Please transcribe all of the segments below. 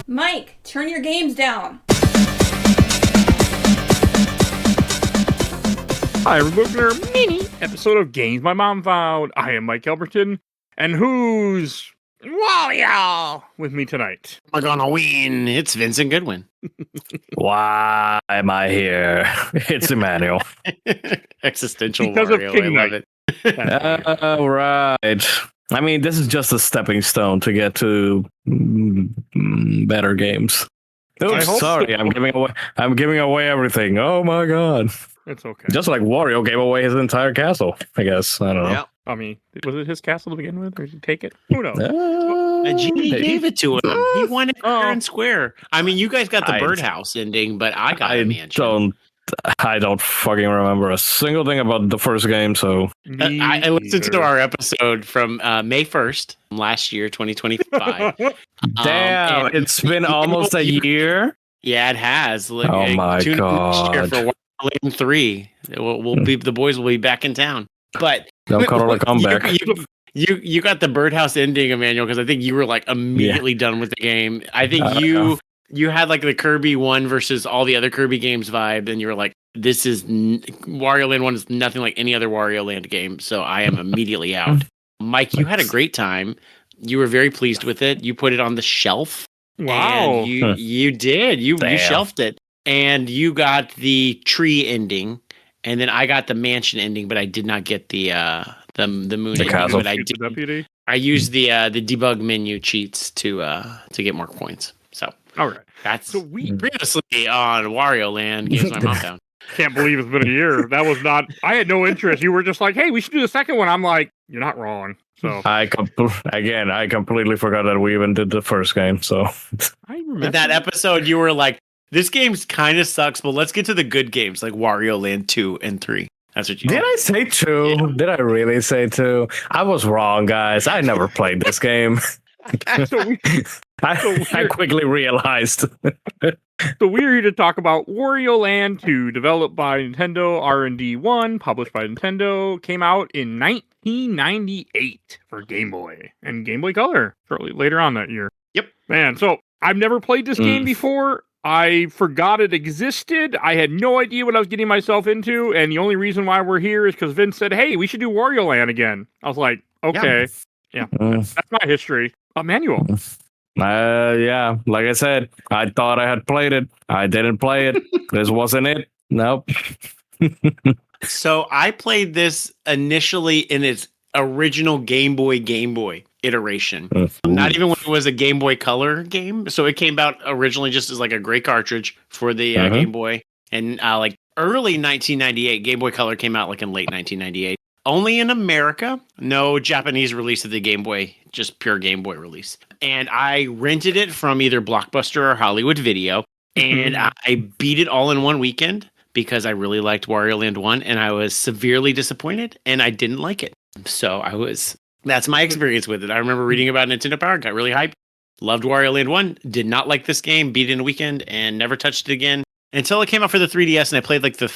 Mike, turn your games down. Hi, we're looking at a mini episode of Games My Mom Found. I am Mike Albertin, and who's Wario with me tonight? We're gonna win. It's Vincent Goodwin. Why am I here? It's Emmanuel. Existential Because Wario. of King I love it. Right. I mean, this is just a stepping stone to get to better games. Oops, sorry, so. I'm giving away everything. Oh my god. It's okay. Just like Wario gave away his entire castle, I guess. I don't know. Yeah. I mean, was it his castle to begin with, or did he take it? Who knows? A genie gave it to him. He won it fair Oh. and square. I mean, you guys got the I- birdhouse ending, but I got a mansion. I don't fucking remember a single thing about the first game, so I listened to our episode from May 1st last year, 2025. damn, and it's been almost a year. Yeah, it has. Look, Oh my tune in next year God. for Wario Land 3. We'll be the boys will be back in town. But Don't call it a comeback. You got the birdhouse ending, Emmanuel, because I think you were like immediately done with the game. I think you had like the Kirby one versus all the other Kirby games vibe, and you were like, "This is Wario Land 1 is nothing like any other Wario Land game." So I am immediately out. Mike, you had a great time. You were very pleased with it. You put it on the shelf. Wow. And you did. You Damn. shelved it, and you got the tree ending, and then I got the mansion ending, but I did not get the moon ending. castle. But I Shoot the did. deputy. I used the debug menu cheats to get more points. So All right. that's So we previously on Wario Land Games My Mom Found. can't believe it's been a year. That was not. I had no interest. You were just like, "Hey, we should do the second one." I'm like, "You're not wrong." So I completely forgot that we even did the first game. So I remember In that episode, you were like, "This game's kind of sucks, but let's get to the good games like Wario Land 2 and 3." That's what you did I say two? Yeah. Did I really say two? I was wrong, guys. I never played this game. So we I quickly realized. So we're here to talk about Wario Land 2, developed by Nintendo, R&D 1, published by Nintendo, came out in 1998 for Game Boy and Game Boy Color shortly later on that year. Yep. Man, so I've never played this game before. I forgot it existed. I had no idea what I was getting myself into, and the only reason why we're here is because Vince said, "Hey, we should do Wario Land again." I was like, "Okay, yeah, that's my history." Emmanuel. Yeah, like I said, I thought I had played it. I didn't play it. This wasn't it. Nope. So I played this initially in its original Game Boy iteration. Not even when it was a Game Boy Color game. So it came out originally just as like a gray cartridge for the Game Boy. And like early 1998, Game Boy Color came out like in late 1998. Only in America. No Japanese release of the Game Boy, just pure Game Boy release. And I rented it from either Blockbuster or Hollywood Video. And I beat it all in one weekend because I really liked Wario Land 1. And I was severely disappointed and I didn't like it. So that's my experience with it. I remember reading about Nintendo Power, got really hyped, loved Wario Land 1, did not like this game, beat it in a weekend, and never touched it again until it came out for the 3DS, and I played like the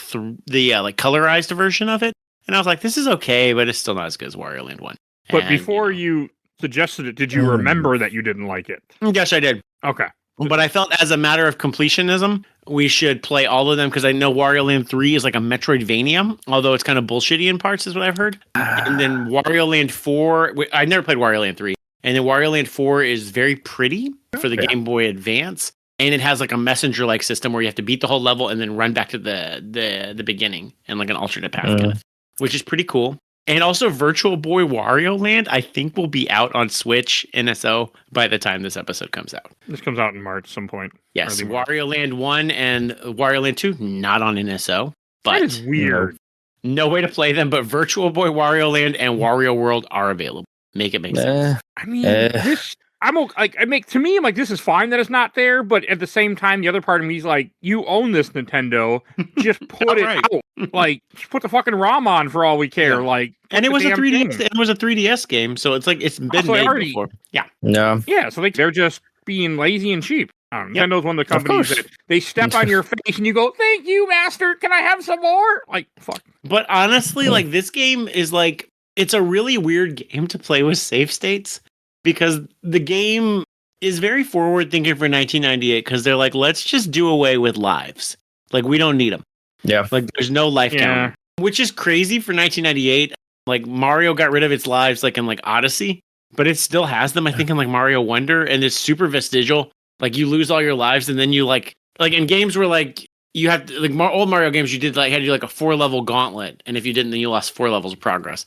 like colorized version of it, and I was like, this is okay, but it's still not as good as Wario Land 1. But And, before you suggested it, did you remember that you didn't like it? Yes, I did. Okay. But I felt as a matter of completionism, we should play all of them because I know Wario Land 3 is like a Metroidvania, although it's kind of bullshitty in parts is what I've heard. And then Wario Land 4, I never played Wario Land 3. And then Wario Land 4 is very pretty for the Game Boy Advance. And it has like a messenger-like system where you have to beat the whole level and then run back to the beginning and like an alternate path, kind of, which is pretty cool. And also Virtual Boy Wario Land, I think will be out on Switch NSO by the time this episode comes out. This comes out in March some point. Yes, Early March. Wario Land 1 and Wario Land 2, not on NSO. But That is weird. no way to play them, but Virtual Boy Wario Land and Wario World are available. Make it make sense. I mean, this. I'm okay. Like, to me, I'm like, this is fine that it's not there, but at the same time, the other part of me is like, you own this Nintendo, just put it Right. out. Like, just put the fucking ROM on for all we care. Yeah. Like, And it put was the a damn 3DS. thing. It was a 3DS game, so it's like it's been Also, made already- before. Yeah, No. Yeah, so they're just being lazy and cheap. Nintendo's one of the companies course. that they step on your face and you go, "Thank you, master. Can I have some more?" Like, fuck. but honestly, like this game is like it's a really weird game to play with save states because the game is very forward thinking for 1998 because they're like, let's just do away with lives. Like, we don't need them. Yeah. Like, there's no life counter, which is crazy for 1998. Like, Mario got rid of its lives, like, in, like, Odyssey, but it still has them, I think, in, like, Mario Wonder, and it's super vestigial. Like, you lose all your lives, and then you, like in games where, like, you have to, like, old Mario games, you did, like, had to do, like, a 4-level gauntlet, and if you didn't, then you lost 4 levels of progress.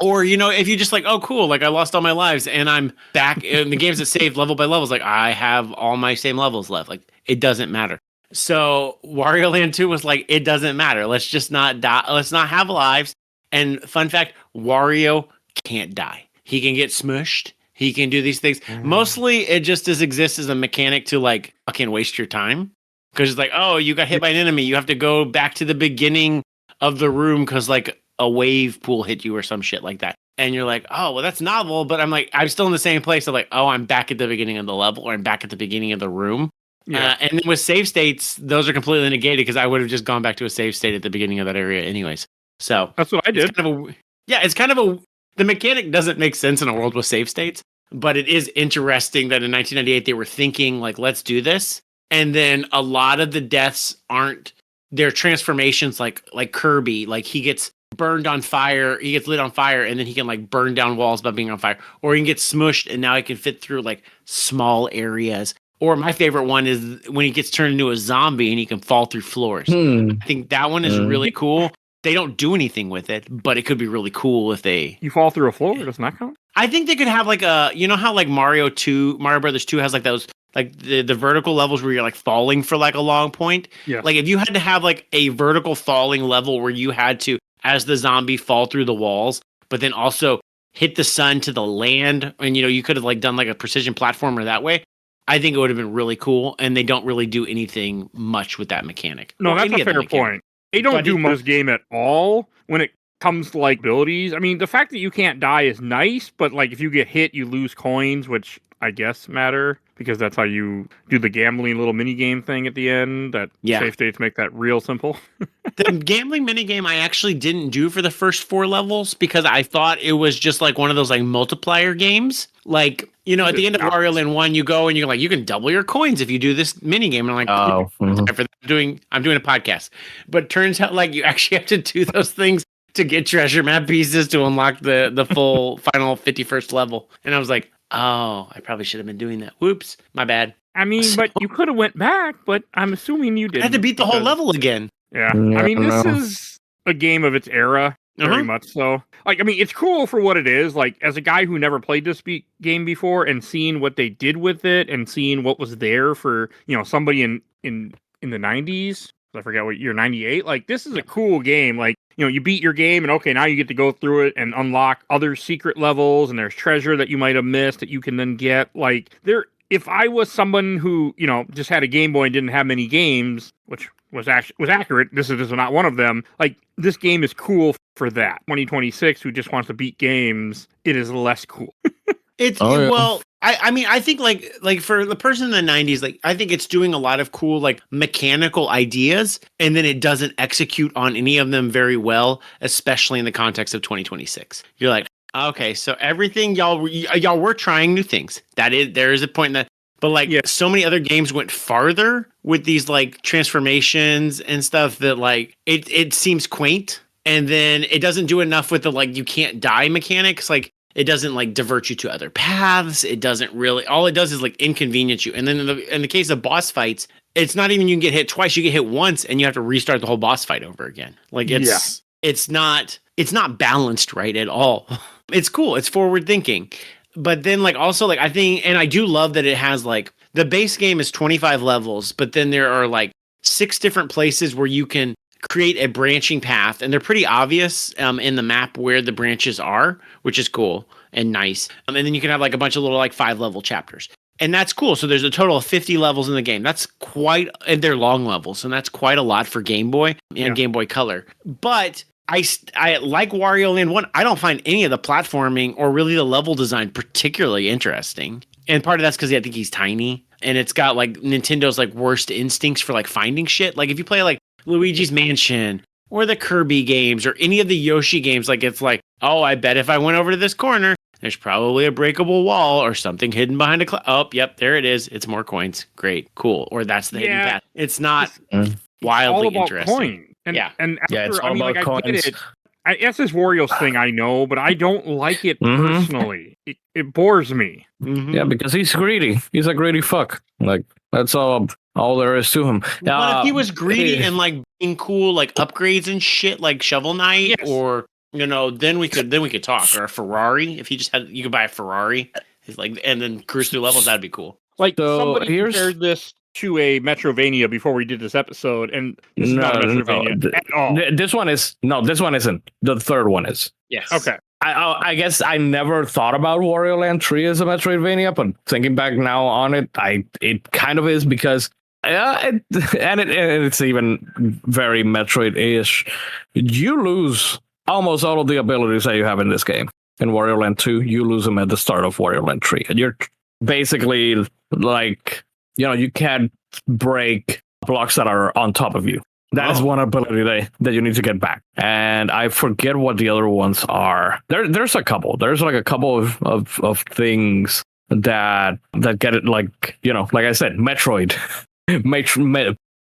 Or, you know, if you just like, oh, cool, like I lost all my lives and I'm back in the games that saved level by levels, like I have all my same levels left. Like, it doesn't matter. So Wario Land 2 was like, it doesn't matter. Let's just not die. Let's not have lives. And fun fact, Wario can't die. He can get smushed. He can do these things. Mostly it just exists as a mechanic to like fucking waste your time. Because it's like, oh, you got hit by an enemy. You have to go back to the beginning of the room because like a wave pool hit you or some shit like that. And you're like, oh, well, that's novel. But I'm like, I'm still in the same place. I'm like, oh, I'm back at the beginning of the level or I'm back at the beginning of the room. Yeah. And then with save states, those are completely negated because I would have just gone back to a save state at the beginning of that area anyways. So that's what I did. It's kind of the mechanic doesn't make sense in a world with save states, but it is interesting that in 1998 they were thinking like, let's do this. And then a lot of the deaths aren't their transformations like Kirby, like he gets burned on fire, he gets lit on fire, and then he can like burn down walls by being on fire, or he can get smushed and now he can fit through like small areas. Or my favorite one is when he gets turned into a zombie and he can fall through floors. I think that one is really cool. They don't do anything with it, but it could be really cool if they... You fall through a floor? Doesn't that count? I think they could have like a... You know how like Mario Brothers 2 has like those... Like the vertical levels where you're like falling for like a long point? Yeah. Like if you had to have like a vertical falling level where you had to, as the zombie, fall through the walls, but then also hit the sun to the land, and you know, you could have like done like a precision platformer that way. I think it would have been really cool, and they don't really do anything much with that mechanic. No, that's a fair point. They don't do much game at all when it comes to like abilities. I mean, the fact that you can't die is nice, but like if you get hit, you lose coins, which I guess matter because that's how you do the gambling little mini game thing at the end. That save states make that real simple. The gambling mini game I actually didn't do for the first 4 levels because I thought it was just like one of those like multiplier games. Like, you know, at the end of Wario Land 1, you go and you're like, you can double your coins if you do this mini game. And I'm like, I'm doing a podcast. But turns out like you actually have to do those things to get treasure map pieces to unlock the full final 51st level. And I was like, oh, I probably should have been doing that. Whoops, my bad. I mean, but you could have went back, but I'm assuming you didn't. I had to beat the whole level again. Yeah. I mean, this is a game of its era, very much so. Like, I mean, it's cool for what it is. Like, as a guy who never played this game before and seeing what they did with it and seeing what was there for, you know, somebody in the 90s. I forget what year, 98. Like, this is a cool game. Like, you know, you beat your game and okay, now you get to go through it and unlock other secret levels and there's treasure that you might have missed that you can then get. Like, if I was someone who, you know, just had a Game Boy and didn't have many games, which was accurate, this is not one of them. Like, this game is cool for that. 2026 who just wants to beat games, it is less cool. Well, I mean, I think like for the person in the 90s, like I think it's doing a lot of cool like mechanical ideas, and then it doesn't execute on any of them very well, especially in the context of 2026. You're like, okay, so everything y'all were trying new things. There is a point in that, but like so many other games went farther with these like transformations and stuff that like it seems quaint, and then it doesn't do enough with the like you can't die mechanics. Like, it doesn't like divert you to other paths. It doesn't really. All it does is like inconvenience you. And then in the case of boss fights, it's not even you can get hit twice. You get hit once, and you have to restart the whole boss fight over again. Like it's not balanced right at all. It's cool. It's forward thinking. But then like also like I think, and I do love that it has like the base game is 25 levels, but then there are like 6 different places where you can create a branching path, and they're pretty obvious in the map where the branches are, which is cool and nice. And then you can have like a bunch of little like 5-level chapters, and that's cool. So there's a total of 50 levels in the game. That's quite, and they're long levels, and that's quite a lot for Game Boy and Game Boy Color. But I like Wario Land 1. I don't find any of the platforming or really the level design particularly interesting, and part of that's because I think he's tiny, and it's got like Nintendo's like worst instincts for like finding shit. Like if you play like Luigi's Mansion or the Kirby games or any of the Yoshi games, like it's like, oh, I bet if I went over to this corner, There's probably a breakable wall or something hidden behind a cloud. Oh, yep, there it is. It's more coins. Great, cool. Or that's the hidden path. It's not wildly all about interesting. coin. And, yeah. And after, it's all about I coins. get it. It's this Wario's thing, I know, but I don't like it personally. It bores me. Yeah, because he's greedy. He's a greedy fuck. Like, that's all there is to him. But if he was greedy and like being cool, like upgrades and shit, like Shovel Knight, or then we could talk. Or a Ferrari. If he just had, you could buy a Ferrari. It's like, and then cruise through levels. That'd be cool. Like somebody compared this to a Metrovania before we did this episode, and this is not a Metrovania at all. This one isn't. The third one is. Yes. Okay. I guess I never thought about Wario Land 3 as a Metroidvania, but thinking back now on it, it kind of is because it's even very Metroid-ish. You lose almost all of the abilities that you have in this game. In Wario Land 2, you lose them at the start of Wario Land 3. And you're basically like, you can't break blocks that are on top of you. That is one ability that you need to get back. And I forget what the other ones are. There's a couple. There's like a couple of things that get it, like I said, Metroid.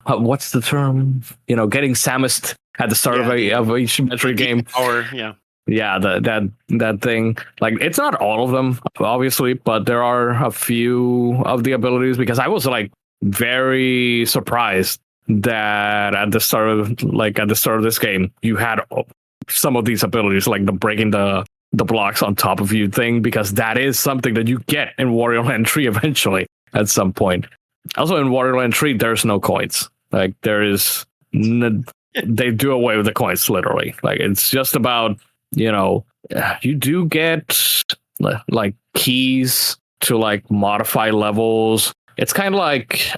What's the term? Getting Samus at the start of each Metroid game. Yeah, that thing. Like, it's not all of them, obviously, but there are a few of the abilities, because I was like very surprised that at the start of this game you had some of these abilities, like the breaking the blocks on top of you thing, because that is something that you get in Wario Land 3 eventually at some point. Also in Wario Land 3 there's no coins. Like, they do away with the coins, literally. Like, it's just about, you do get like keys to like modify levels. It's kind of like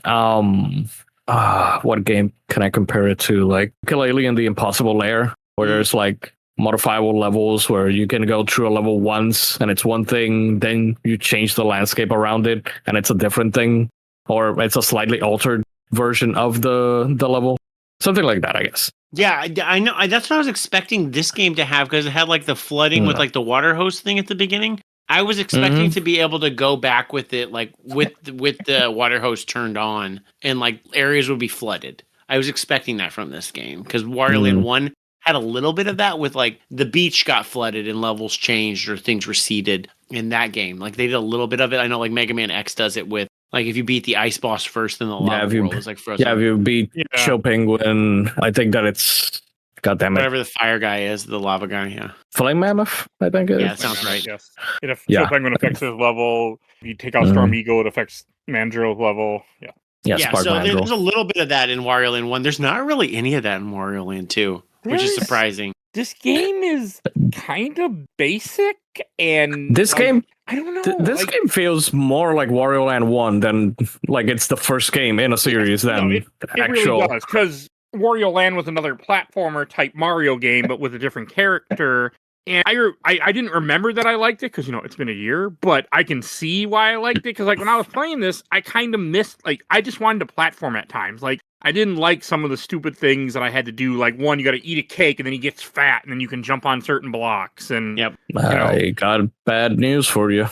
what game can I compare it to? Like Ukulele and the Impossible Lair, where there's like modifiable levels where you can go through a level once and it's one thing, then you change the landscape around it and it's a different thing, or it's a slightly altered version of the level. Something like that, I guess. Yeah, I know. That's what I was expecting this game to have, because it had like the flooding with like the water hose thing at the beginning. I was expecting to be able to go back with it, like with the water hose turned on, and like areas would be flooded. I was expecting that from this game, because Wario Land 1 had a little bit of that, with like the beach got flooded and levels changed or things receded in that game. Like, they did a little bit of it. I know like Mega Man X does it with, like, if you beat the ice boss first in the lava world, it's like frozen. Yeah, if you beat Show Penguin, I think that it's, goddammit, whatever the fire guy is, the lava guy, yeah. Flame Mammoth, I think it is. Yeah, it sounds right. Yes. Show Penguin affects his level. If you take out Storm Eagle, it affects Mandrill's level. Yeah. Yeah, so there's a little bit of that in Wario Land 1. There's not really any of that in Wario Land 2, which is surprising. This game is kind of basic, and this game, I don't know. This game feels more like Wario Land 1 than like it's the first game in a series than it actual. Really does, because Wario Land was another platformer type Mario game, but with a different character. And I didn't remember that I liked it, because it's been a year, but I can see why I liked it, because like when I was playing this, I kind of missed, like, I just wanted to platform at times. Like, I didn't like some of the stupid things that I had to do. Like, one, you got to eat a cake and then he gets fat and then you can jump on certain blocks. And I got bad news for you.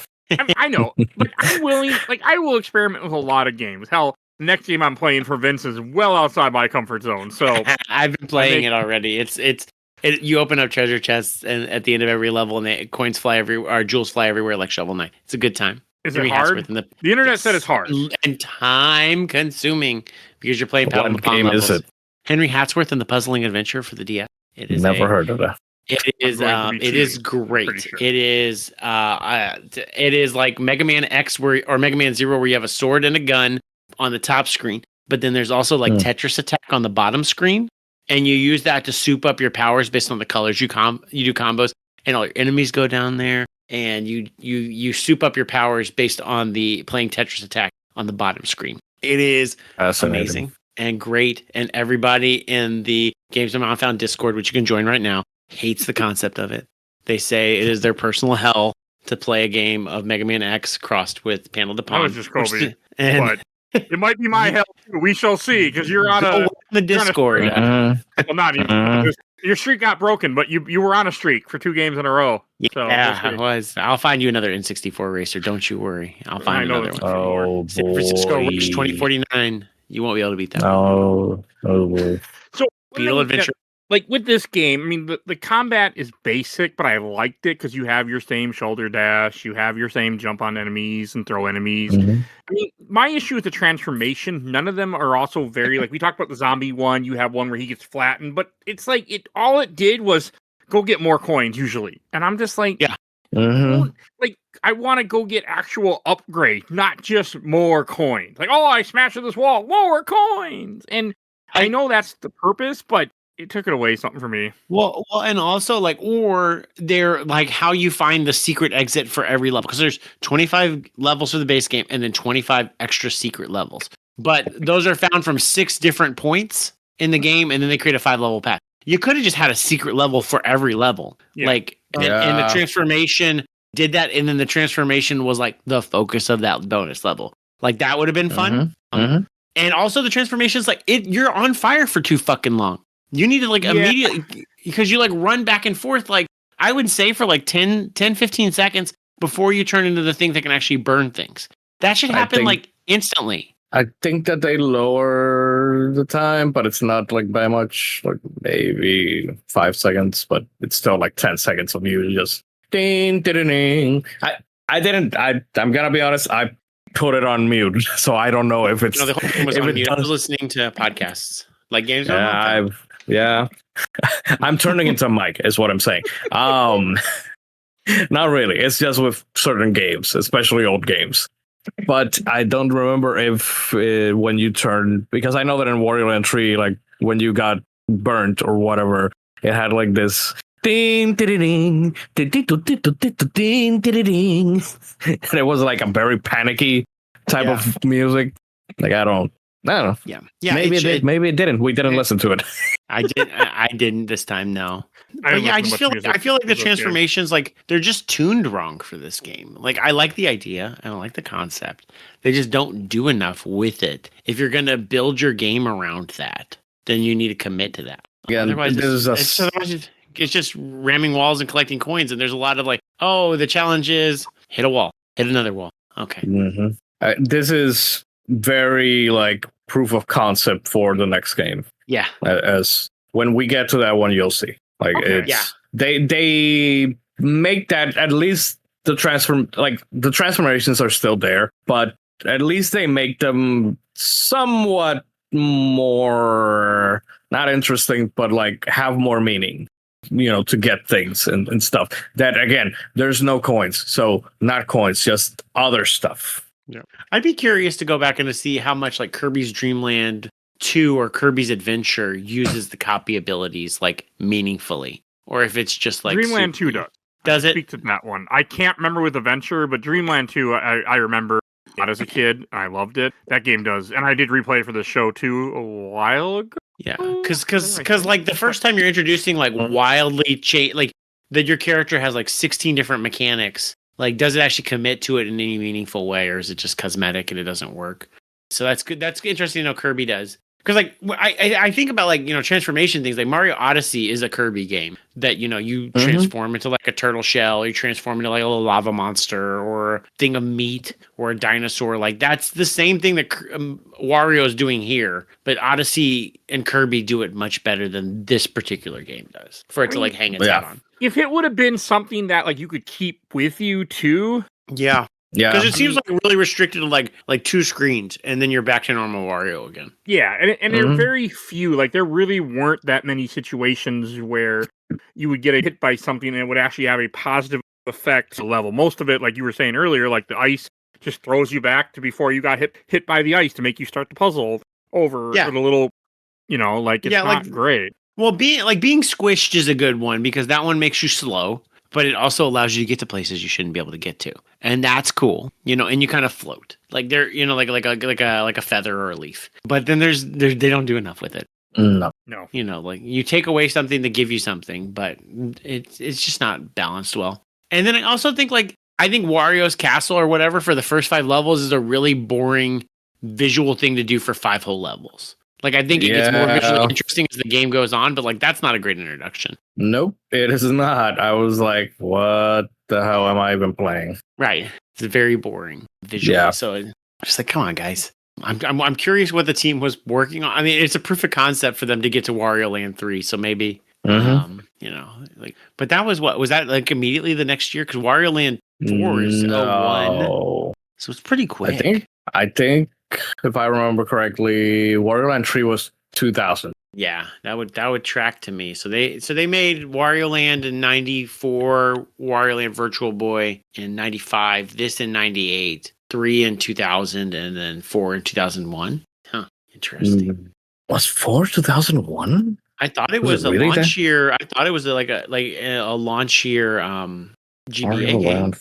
I know, but I'm willing. Like, I will experiment with a lot of games. Hell, the next game I'm playing for Vince is well outside my comfort zone. So I've been playing it already. You open up treasure chests, and at the end of every level, and the coins fly everywhere, or jewels fly everywhere like Shovel Knight. It's a good time. Is it hard? The internet said it's hard and time consuming, because you're playing What game levels. is it? Henry Hatsworth and the Puzzling Adventure for the DS. It is never heard of that. It is. It is great. Sure. It is. It is like Mega Man X or Mega Man 0, where you have a sword and a gun on the top screen, but then there's also like Tetris Attack on the bottom screen. And you use that to soup up your powers based on the colors you do combos, and all your enemies go down there, and you soup up your powers based on the playing Tetris Attack on the bottom screen. It is amazing and great, and everybody in the Games of Mount Found Discord, which you can join right now, hates the concept of it. They say it is their personal hell to play a game of Mega Man X crossed with Panel de Pon. I was just Kobe, but it might be my hell too. We shall see, because you're on the Discord. Well, not even. Your streak got broken, but you were on a streak for 2 games in a row. Yeah, I was. I'll find you another N64 racer. Don't you worry. I'll find another one. Oh, San Francisco Rush 2049. You won't be able to beat that. Oh boy. So Beetle Adventure. Like with this game, I mean, the combat is basic, but I liked it because you have your same shoulder dash, you have your same jump on enemies and throw enemies. Mm-hmm. I mean, my issue with the transformation, none of them are also very, like, we talked about the zombie one, you have one where he gets flattened, but it's like, all it did was go get more coins, usually. And I'm just like, yeah. Mm-hmm. Like, I want to go get actual upgrade, not just more coins. Like, oh, I smashed this wall, more coins! And I know that's the purpose, but it took it away something for me. Well, and also like, or they're like how you find the secret exit for every level, because there's 25 levels for the base game and then 25 extra secret levels. But those are found from 6 different points in the game, and then they create a 5-level path. You could have just had a secret level for every level, like, and the transformation did that, and then the transformation was like the focus of that bonus level. Like that would have been fun. And also the transformation is like you're on fire for too fucking long. You need to like immediately, because you like run back and forth, like I would say for like 10-15 seconds before you turn into the thing that can actually burn things. That should happen like instantly. I think that they lower the time, but it's not like by much, like maybe 5 seconds, but it's still like 10 seconds of you just ding, ding, ding. I'm gonna be honest, I put it on mute, so I don't know if it's. No, the whole thing was on mute. I was listening to podcasts, like games. I'm turning into a mic, is what I'm saying. Not really. It's just with certain games, especially old games. But I don't remember if when you turn, because I know that in Wario Land 3, like when you got burnt or whatever, it had like this ding, ding, ding, ding, ding, ding, ding, and it was like a very panicky type of music. Like I don't know. Yeah. Maybe it did. Maybe it didn't. We didn't listen to it. I didn't this time. No. But yeah, I feel like the transformations, like they're just tuned wrong for this game. Like I like the idea, I don't like the concept. They just don't do enough with it. If you're gonna build your game around that, then you need to commit to that. Yeah, otherwise it's just ramming walls and collecting coins. And there's a lot of like, oh, the challenge is hit a wall, hit another wall. Okay. Mm-hmm. This is very like proof of concept for the next game. Yeah. As when we get to that one, you'll see. Like they make that, at least the transformations are still there, but at least they make them somewhat more not interesting, but like have more meaning, to get things and stuff. That again, there's no coins, so not coins, just other stuff. Yeah, I'd be curious to go back and to see how much like Kirby's Dream Land 2 or Kirby's Adventure uses the copy abilities like meaningfully, or if it's just like Dreamland 2 does. Does it? Speak to that one. I can't remember with Adventure, but Dreamland 2, I remember that as a kid. I loved it. That game does, and I did replay it for the show too a while ago. Yeah, because like the first time you're introducing like wildly like that your character has like 16 different mechanics. Like, does it actually commit to it in any meaningful way, or is it just cosmetic and it doesn't work? So that's good. That's interesting to know Kirby does. Because like I think about like transformation things. Like Mario Odyssey is a Kirby game that you transform into like a turtle shell, or you transform into like a little lava monster or a thing of meat or a dinosaur. Like that's the same thing that Wario is doing here, but Odyssey and Kirby do it much better than this particular game does for it to like hang its hat on. If it would have been something that like you could keep with you too, yeah. Because it seems like really restricted to like 2 screens, and then you're back to normal Wario again. Yeah, and there are very few. Like there really weren't that many situations where you would get hit by something and it would actually have a positive effect to the level. Most of it, like you were saying earlier, like the ice just throws you back to before you got hit by the ice to make you start the puzzle over. Yeah. With a little, like it's not great. Well, being squished is a good one because that one makes you slow. But it also allows you to get to places you shouldn't be able to get to, and that's cool, and you kind of float like they're, like a feather or a leaf. But then they don't do enough with it. No. Like you take away something to give you something, but it's just not balanced well. And then I also think I think Wario's castle or whatever for the first 5 levels is a really boring visual thing to do for 5 whole levels. Like, I think it gets more visually interesting as the game goes on, but like that's not a great introduction. Nope, it is not. I was like, what the hell am I even playing? Right. It's very boring visually. Yeah. So I'm just like, come on, guys. I'm curious what the team was working on. I mean, it's a proof of concept for them to get to Wario Land 3, so maybe but that was that like immediately the next year? Because Wario Land 4 is 01. So it's pretty quick. I think if I remember correctly, Wario Land 3 was 2000. Yeah, that would track to me. So they made Wario Land in 94, Wario Land Virtual Boy in 95, this in 98, 3 in 2000, and then 4 in 2001. Huh, interesting. Was 4 2001? I thought it was a launch year. I thought it was like a launch year GBA game.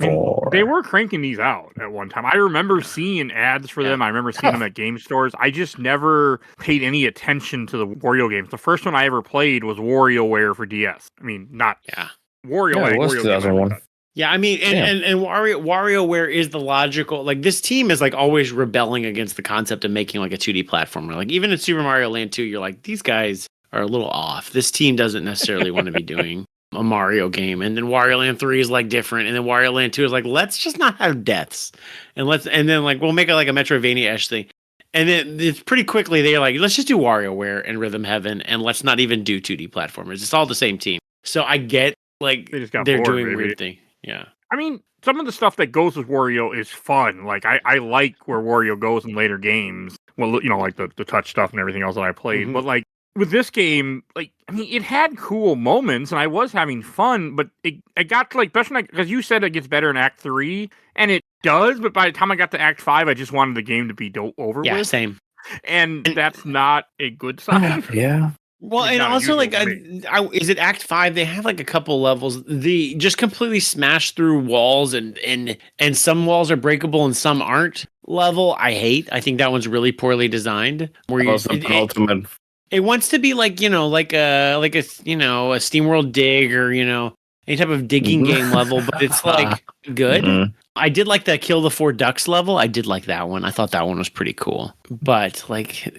I mean, they were cranking these out at one time. I remember seeing ads for them. I remember seeing them at game stores. I just never paid any attention to the Wario games. The first one I ever played was WarioWare for DS. I mean, not Wario. Yeah, it was 2001. Yeah, I mean, and WarioWare is the logical, like, this team is like always rebelling against the concept of making like a 2D platformer. Like, even in Super Mario Land 2, you're like, these guys are a little off. This team doesn't necessarily want to be doing a Mario game. And then Wario Land 3 is like different. And then Wario Land 2 is like, let's just not have deaths. And then like, we'll make it like a Metroidvania-ish thing. And then it's pretty quickly, they're like, let's just do WarioWare and Rhythm Heaven. And let's not even do 2D platformers. It's all the same team. So I get like, they're doing weird thing. Yeah. I mean, some of the stuff that goes with Wario is fun. Like, I like where Wario goes in later games. Well, you know, like the touch stuff and everything else that I played. Mm-hmm. But, like, with this game, like, I mean, it had cool moments, and I was having fun, but it got to, like, especially because you said it gets better in Act 3, and it does, but by the time I got to Act 5, I just wanted the game to be over with. Yeah, same. And that's not a good sign. Yeah. Well, and also, like, is it Act 5? They have, like, a couple levels. They just completely smash through walls, and some walls are breakable and some aren't level. I hate. I think that one's really poorly designed. Where it wants to be like, you know, like a SteamWorld dig or, you know, any type of digging game level, but it's like good. Mm-hmm. I did like the Kill the 4 Ducks level. I did like that one. I thought that one was pretty cool. But like,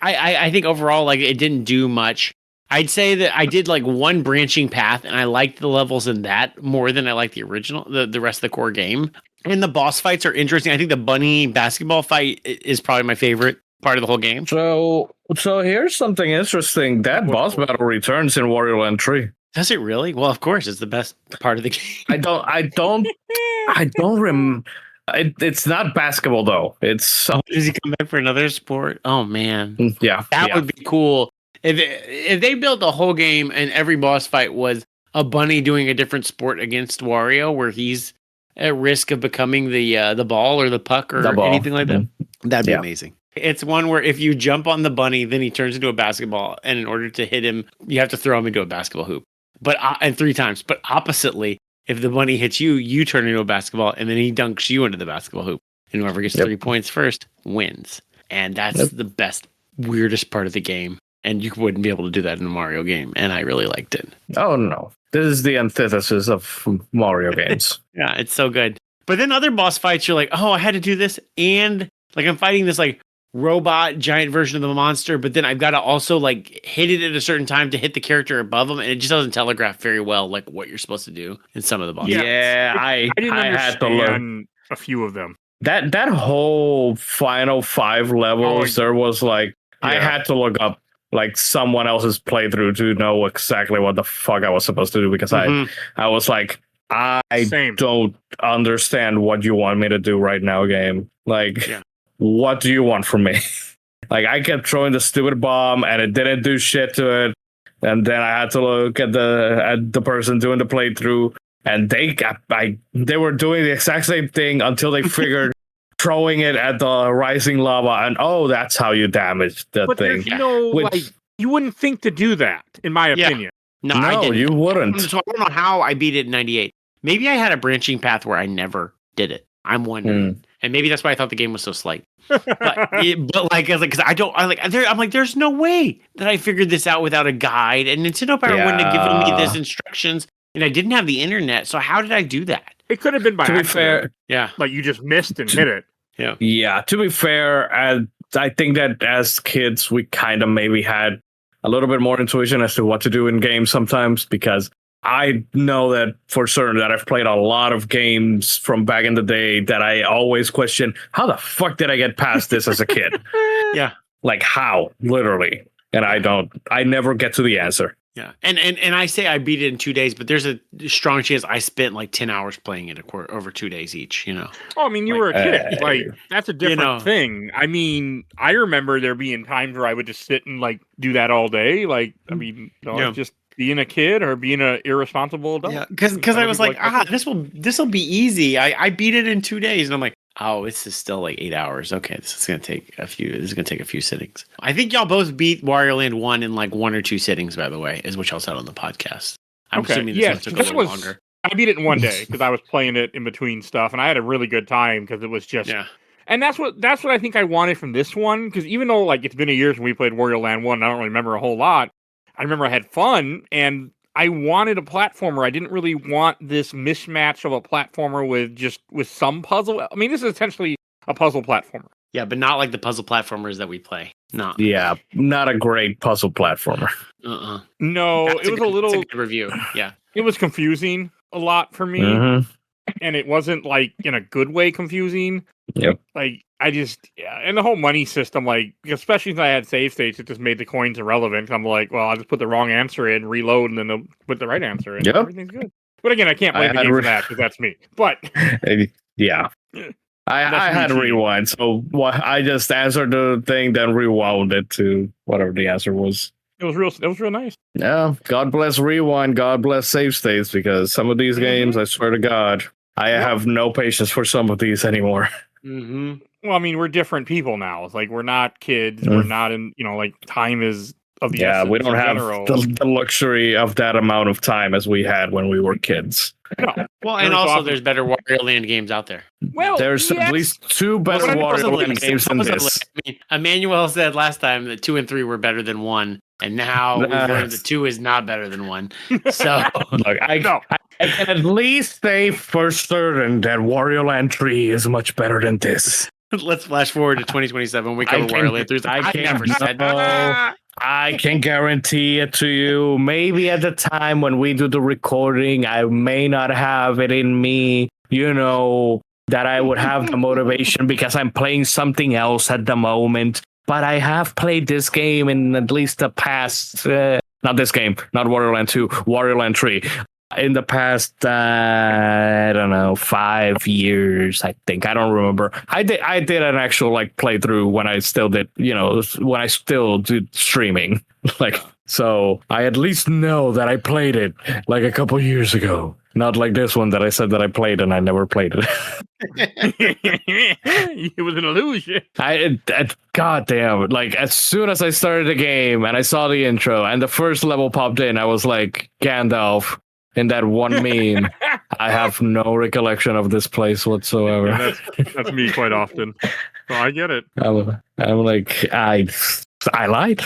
I think overall, like, it didn't do much. I'd say that I did like one branching path, and I liked the levels in that more than I liked the original, the rest of the core game. And the boss fights are interesting. I think the bunny basketball fight is probably my favorite part of the whole game. So here's something interesting. That boss battle returns in Wario Land 3. Does it really? Well, of course, it's the best part of the game. I don't remember. It's not basketball though. It's does he come back for another sport? Oh man, yeah, that would be cool. If they built a whole game and every boss fight was a bunny doing a different sport against Wario, where he's at risk of becoming the ball or the puck or anything like that, that'd be amazing. It's one where if you jump on the bunny, then he turns into a basketball, and in order to hit him, you have to throw him into a basketball hoop. But and 3 times. But oppositely, if the bunny hits you, you turn into a basketball, and then he dunks you into the basketball hoop. And whoever gets 3 points first wins. And that's the best, weirdest part of the game. And you wouldn't be able to do that in a Mario game. And I really liked it. Oh no, this is the antithesis of Mario games. Yeah, it's so good. But then other boss fights, you're like, oh, I had to do this, and like I'm fighting this like robot giant version of the monster, but then I've got to also like hit it at a certain time to hit the character above them, and it just doesn't telegraph very well like what you're supposed to do in some of the bosses. Yeah, I had to learn a few of them. That whole final 5 levels, there was like I had to look up like someone else's playthrough to know exactly what the fuck I was supposed to do, because I was like, I don't understand what you want me to do right now, game. Like, what do you want from me? Like, I kept throwing the stupid bomb and it didn't do shit to it. And then I had to look at the person doing the playthrough, and they were doing the exact same thing until they figured throwing it at the rising lava, and that's how you damage the thing. Like, you wouldn't think to do that, in my opinion. No, you wouldn't. So I don't know how I beat it in 98. Maybe I had a branching path where I never did it. I'm wondering. And maybe that's why I thought the game was so slight. But like, because I'm like, there's no way that I figured this out without a guide, and Nintendo Power wouldn't have given me these instructions, and I didn't have the internet. So how did I do that? It could have been by accident. To be fair, like you just missed and hit it. Yeah. To be fair, I think that as kids, we kind of maybe had a little bit more intuition as to what to do in games sometimes, because I know that for certain that I've played a lot of games from back in the day that I always question, how the fuck did I get past this as a kid? Yeah. Like how, literally. And I never get to the answer. Yeah. And I say I beat it in 2 days, but there's a strong chance I spent like 10 hours playing it over 2 days each, you know? Oh, I mean, you were a kid. Like, that's a different thing. I mean, I remember there being times where I would just sit and like do that all day. Like, I mean, just being a kid or being an irresponsible adult. Yeah, because I was like, this will be easy. I beat it in 2 days, and I'm like, oh, this is still like 8 hours. Okay, this is gonna take a few sittings. I think y'all both beat Wario Land 1 in like 1 or 2 sittings, by the way, is what y'all said on the podcast. I'm assuming this one took a little longer. I beat it in 1 day because I was playing it in between stuff, and I had a really good time because it was just And that's what I think I wanted from this one, because even though like it's been a year since we played Wario Land 1, I don't really remember a whole lot. I remember I had fun, and I wanted a platformer. I didn't really want this mismatch of a platformer with some puzzle. I mean, this is essentially a puzzle platformer. Yeah, but not like the puzzle platformers that we play. No. Yeah, not a great puzzle platformer. No, it was a little good review. Yeah. It was confusing a lot for me. Mm-hmm. And it wasn't like in a good way confusing. Yep. Like and the whole money system, like especially since I had save states, it just made the coins irrelevant. I'm like, well, I'll just put the wrong answer in, reload, and then they'll put the right answer in. Yep. Everything's good. But again, I can't blame the game for that because that's me. But yeah, I had to rewind, so I just answered the thing, then rewound it to whatever the answer was. It was real nice. Yeah, God bless rewind, God bless save states, because some of these games, I swear to God, I have no patience for some of these anymore. Mm-hmm. Well, I mean, we're different people now. It's like we're not kids. We're not in, like time is of the essence. We don't have the luxury of that amount of time as we had when we were kids. No. Well, and also there's better Wario Land games out there. Well, there's at least 2 better Wario Land games than this. I mean, Emmanuel said last time that 2 and 3 were better than 1, and now we've learned that 2 is not better than 1. So look, I can at least say for certain that Wario Land 3 is much better than this. Let's flash forward to 2027 when we cover Wario Land 3. I never said that. I can guarantee it to you. Maybe at the time when we do the recording, I may not have it in me, that I would have the motivation because I'm playing something else at the moment. But I have played this game in at least the past, not this game, not Wario Land 2, Wario Land 3. In the past, I don't know, 5 years, I think. I don't remember. I did an actual playthrough when I still did, when I still did streaming. So I at least know that I played it like a couple years ago. Not like this one that I said that I played and I never played it. It was an illusion. God damn. As soon as I started the game and I saw the intro and the first level popped in, I was like, Gandalf. In that one meme, I have no recollection of this place whatsoever. Yeah, that's me quite often. So I get it. I'm like, I lied.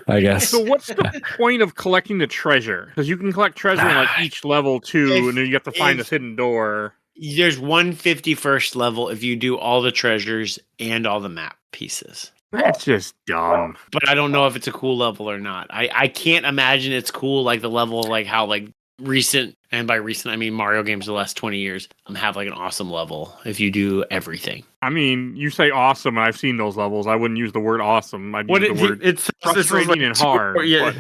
I guess. So what's the point of collecting the treasure? Because you can collect treasure in each level too, and then you have to find this hidden door. There's 151st level if you do all the treasures and all the map pieces. That's just dumb. But I don't know if it's a cool level or not. I can't imagine it's cool the level how recent, and by recent I mean Mario games the last 20 years have an awesome level if you do everything. I mean, you say awesome, and I've seen those levels. I wouldn't use the word awesome. I'd use the word it's frustrating and hard. Yeah,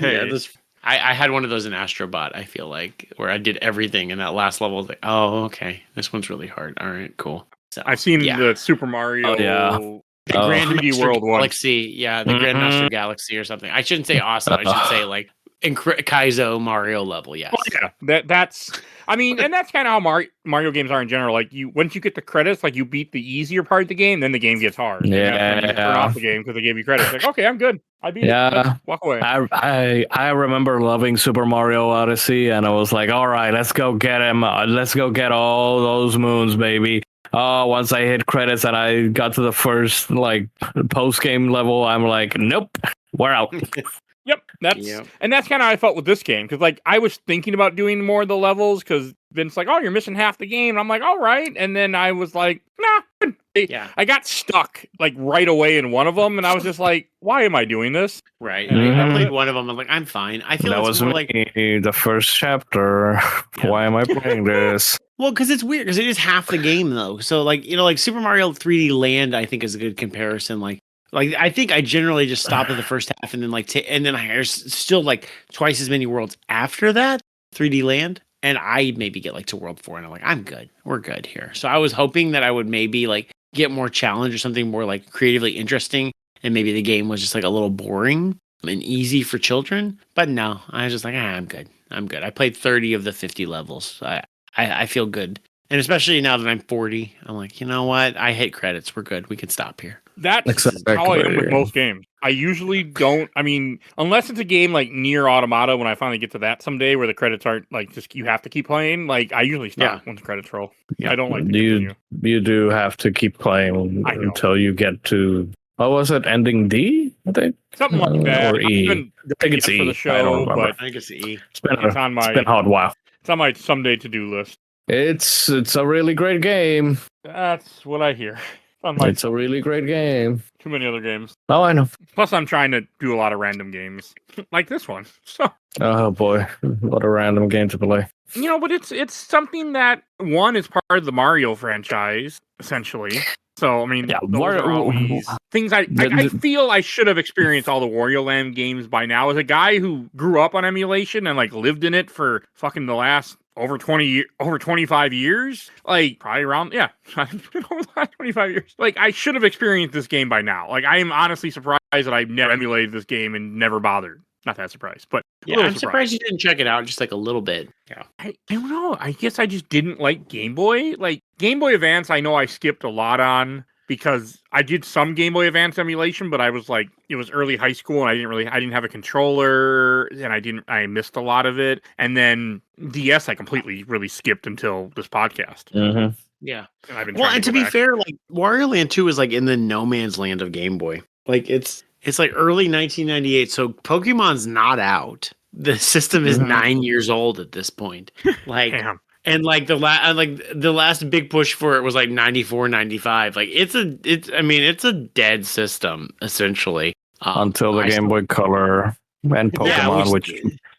I had one of those in Astrobot, I feel where I did everything, and that last level was oh, okay, this one's really hard. All right, cool. So, I've seen the Super Mario the Grandmaster World Galaxy, the Grandmaster Galaxy or something. I shouldn't say awesome. I should say Kaizo Mario level. Yes. Oh, yeah. That's. I mean, and that's kind of how Mario games are in general. Once you get the credits, you beat the easier part of the game, then the game gets hard. Yeah. You turn off the game because they gave you credits. Okay, I'm good. I beat it. Let's walk away. I remember loving Super Mario Odyssey, and I was like, all right, let's go get him. Let's go get all those moons, baby. Once I hit credits and I got to the first post game level, I'm like, nope, we're out. Yep, and that's kind of how I felt with this game, because I was thinking about doing more of the levels because Vince's like, oh, you're missing half the game. And I'm like, all right, and then I was like, nah, I got stuck like right away in one of them, and I was just like, "Why am I doing this?" Right. I played one of them. I'm like, I'm fine. I feel that was more like the first chapter. Yeah. Why am I playing this? Well, because it's weird. Because it is half the game though. So like like Super Mario 3D Land, I think is a good comparison. Like I think I generally just stop at the first half and then and then there's still like twice as many worlds after that 3D Land. And I maybe get like to World 4 and I'm like, I'm good. We're good here. So I was hoping that I would maybe like get more challenge or something more like creatively interesting. And maybe the game was just like a little boring and easy for children. But no, I was just like, I'm good. I'm good. I played 30 of the 50 levels. I feel good. And especially now that I'm 40, I'm like, you know what? I hit credits. We're good. We can stop here. That's how I am with most games. I usually don't. I mean, unless it's a game like Nier Automata, when I finally get to that someday, where the credits aren't like just you have to keep playing. Like I usually stop once the credits roll. Yeah. I don't like. You do have to keep playing until you get to. What was it? Ending D? I think something like that. Or E. I think it's E. For the show, but I think it's E. It's been a hard while. It's on my someday to-do list. It's a really great game. That's what I hear. It's a really great game. Too many other games. Oh, I know. Plus, I'm trying to do a lot of random games, like this one. So. Oh boy, what a random game to play. But it's something that one is part of the Mario franchise, essentially. So I mean, those are always things I feel I should have experienced all the Wario Land games by now. As a guy who grew up on emulation and like lived in it for fucking the last over 25 years, like probably around over the last 25 years. Like I should have experienced this game by now. Like I am honestly surprised that I've never emulated this game and never bothered. Not that surprised, but I'm surprised you didn't check it out just like a little bit. Yeah, I don't know. I guess I just didn't like Game Boy. Like Game Boy Advance, I know I skipped a lot on because I did some Game Boy Advance emulation, but I was like, it was early high school and I didn't have a controller and I missed a lot of it. And then DS, I completely really skipped until this podcast. Mm-hmm. Yeah. And I've been and to be fair, like Wario Land 2 is like in the no man's land of Game Boy. Like it's like early 1998. So Pokemon's not out. The system is 9 years old at this point. Like, damn. And like the last big push for it was like 94, 95. Like it's a dead system essentially. Until the Game Boy Color and Pokemon, which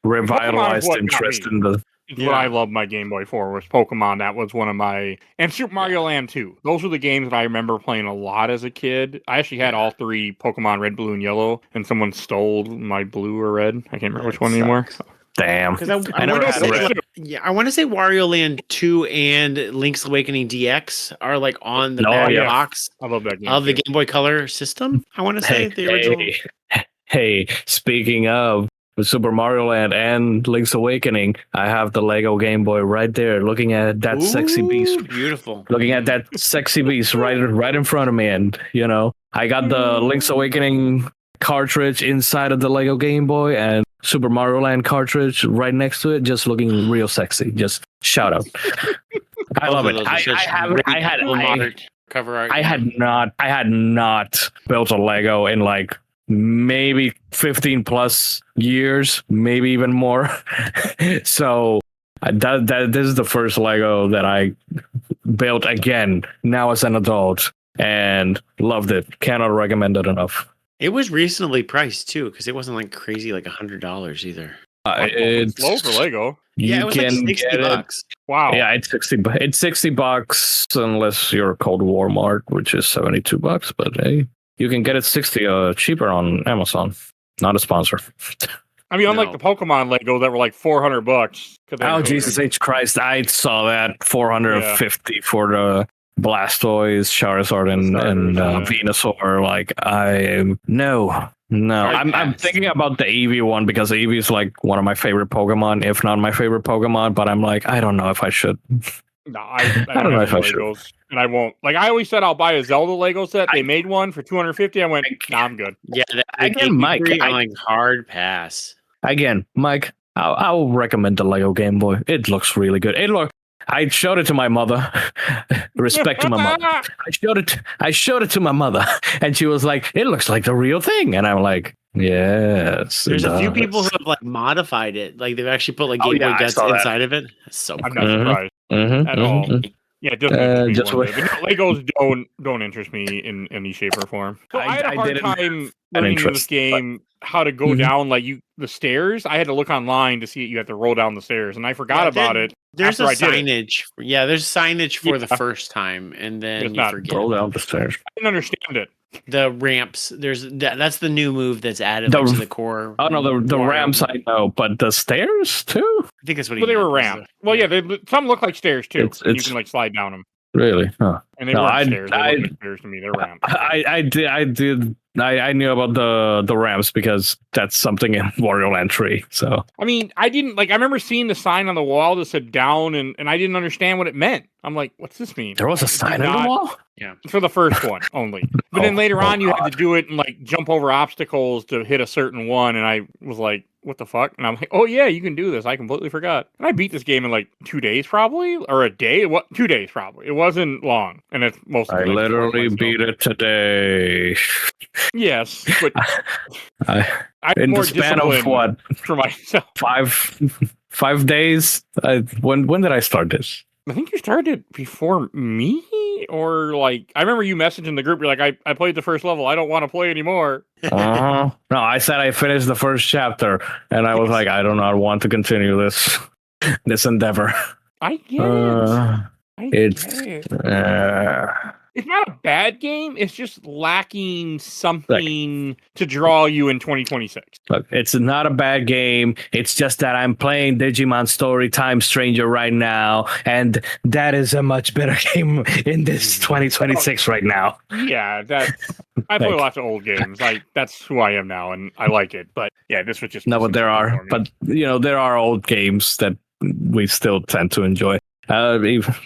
revitalized interest in the. What I loved my Game Boy for was Pokemon. That was one of my... And Super Mario Land 2. Those were the games that I remember playing a lot as a kid. I actually had all three Pokemon Red, Blue, and Yellow, and someone stole my blue or red. I can't remember which one anymore. Damn. Because I want to say Wario Land 2 and Link's Awakening DX are like on the back box I love that game of the Game Boy Color system. I want to say the original. Hey, speaking of Super Mario Land and Link's Awakening, I have the Lego Game Boy right there, looking at that sexy beast. Beautiful. Looking at that sexy beast right in front of me, and I got the Link's Awakening cartridge inside of the Lego Game Boy and Super Mario Land cartridge right next to it, just looking real sexy. Just shout out. I love it. I had not built a Lego in like maybe 15 plus years, maybe even more. So this is the first Lego that I built again now as an adult and loved it. Cannot recommend it enough. It was reasonably priced too, because it wasn't like crazy like $100 either. It's low for Lego. It was like $60. Wow. Yeah, it's $60. It's $60 unless you're Cold War Mart, which is $72. But hey, you can get it $60 cheaper on Amazon. Not a sponsor. I mean, unlike the Pokemon Lego that were like $400. Oh, Jesus H. Christ. I saw that $450 for the Blastoise, Charizard, and Venusaur. Like, I'm thinking about the Eevee one because Eevee is like one of my favorite Pokemon, if not my favorite Pokemon. But I'm like, I don't know if I should. No, I don't know if I should. And I won't. Like I always said, I'll buy a Zelda Lego set. They made one for $250. I went, nah, I'm good. Yeah, again, Mike, I'm like hard pass. Again, Mike, I'll recommend the Lego Game Boy. It looks really good. I showed it to my mother. Respect to my mother. I showed it to my mother, and she was like, "It looks like the real thing." And I'm like, "Yes." There's a few people who have like modified it. Like they've actually put like Game Boy guts inside of it. That's so cool. I'm not surprised at all. Yeah, it doesn't interest just me one wait. bit. But no, Legos don't interest me in any shape or form. So I had a hard time learning in this game how to go down the stairs. I had to look online to see it. You have to roll down the stairs, and I forgot about it. There's a signage. Yeah, there's signage for the first time, and then you forget. Roll down the stairs. I didn't understand it. The ramps. That's the new move that's added to the core. Oh no, the ramps I know, but the stairs too. I think that's what. They were ramps. Well, yeah, some look like stairs too. You can like slide down them. Really? Huh. And they weren't stairs. They look like stairs to me. They're ramps. I knew about the ramps because that's something in Wario Land 3. So I mean, I didn't I remember seeing the sign on the wall that said down, and I didn't understand what it meant. I'm like, what's this mean? There was a sign on the wall? Yeah. For the first one only. But then later on you had to do it and jump over obstacles to hit a certain one, and I was like, what the fuck? And I'm like, oh yeah, you can do this. I completely forgot. And I beat this game in 2 days probably, or a day. 2 days probably. It wasn't long, and it's mostly. I literally beat it today. Yes, but I'm in the span of what for myself 5 days. When did I start this? I think you started before me, or I remember you messaging the group. You're like, I played the first level. I don't want to play anymore. No, I said I finished the first chapter, and I was like, I do not want to continue this endeavor. I get it. It's not a bad game. It's just lacking something to draw you in 2026. Look, it's not a bad game. It's just that I'm playing Digimon Story Time Stranger right now, and that is a much better game in this 2026 right now. Yeah, I play lots of old games. That's who I am now, and I like it. But yeah, this was just no. But there are old games that we still tend to enjoy.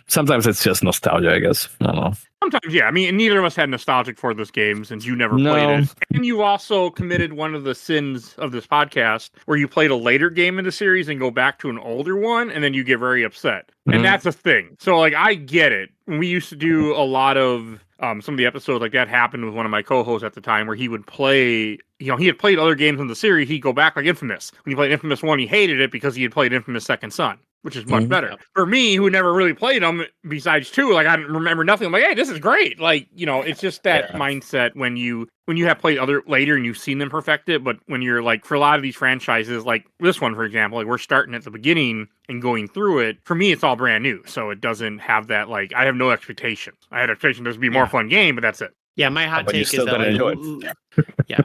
Sometimes it's just nostalgia, I guess. I don't know. Sometimes, yeah. I mean, neither of us had nostalgic for this game since you never played it. And you also committed one of the sins of this podcast where you played a later game in the series and go back to an older one, and then you get very upset. And that's a thing. So, I get it. We used to do a lot of some of the episodes that happened with one of my co-hosts at the time where he would play, he had played other games in the series. He'd go back Infamous. When he played Infamous 1, he hated it because he had played Infamous Second Son, which is much better. For me, who never really played them besides 2, I didn't remember nothing. I'm like, hey, this is great. It's just that mindset when you have played other later and you've seen them perfect it, but when you're for a lot of these franchises, like this one, for example, we're starting at the beginning and going through it. For me, it's all brand new. So it doesn't have that, I have no expectations. I had expectations this would be a more fun game, but that's it. Yeah, my hot take is that yeah.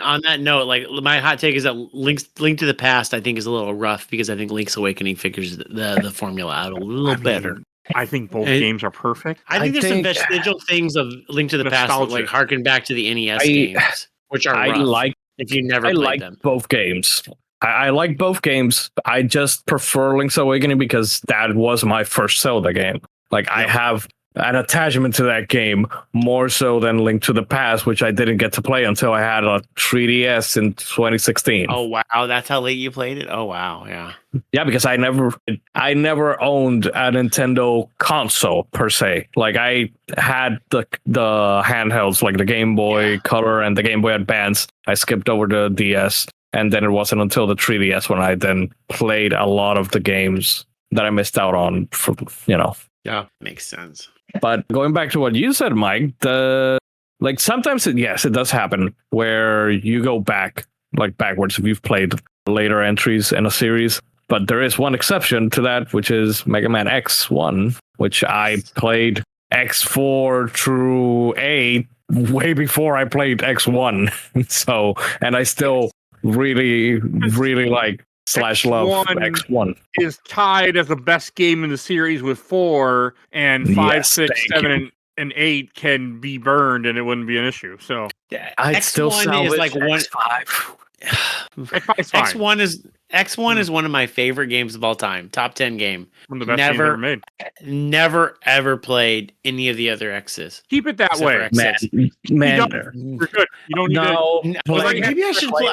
On that note, my hot take is that Link to the Past I think is a little rough because I think Link's Awakening figures the formula out a little better. I think both games are perfect. I think there's some vestigial things of Link to the Past that harken back to the NES games, which are rough if you never played them. Both games. I like both games. I just prefer Link's Awakening because that was my first Zelda game. I have an attachment to that game more so than Link to the Past, which I didn't get to play until I had a 3DS in 2016. Oh wow, that's how late you played it? Oh wow, yeah. Yeah, because I never owned a Nintendo console per se. I had the handhelds like the Game Boy Color and the Game Boy Advance. I skipped over the DS, and then it wasn't until the 3DS when I then played a lot of the games that I missed out on. Yeah, makes sense. But going back to what you said, Mike, sometimes it does happen where you go back, backwards if you've played later entries in a series. But there is one exception to that, which is Mega Man X1, which I played X4 through 8 way before I played X1. So, and I still really, really like /love X1 is tied as the best game in the series with 4, and 5, 6, 7, and 8 can be burned and it wouldn't be an issue. So I'd still salvage X5. X1 is one of my favorite games of all time. Top 10 game. One of the best games ever made. Never ever played any of the other X's. Keep it that way, man. You're good. You don't need to. Maybe I should play.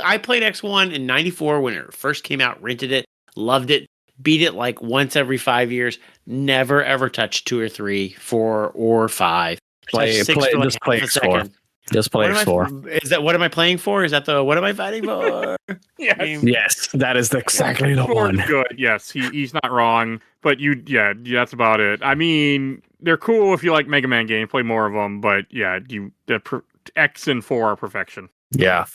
I played X1 in '94 when it first came out. Rented it, loved it, beat it once every 5 years. Never ever touched 2 or 3, 4 or 5. Play X4. Just play X4. What am I playing for? Is that the what am I fighting for? Yes, that is exactly the one. Good. Yes, he's not wrong. But that's about it. I mean, they're cool if you like Mega Man games, play more of them. But yeah, X and 4 are perfection. Yeah.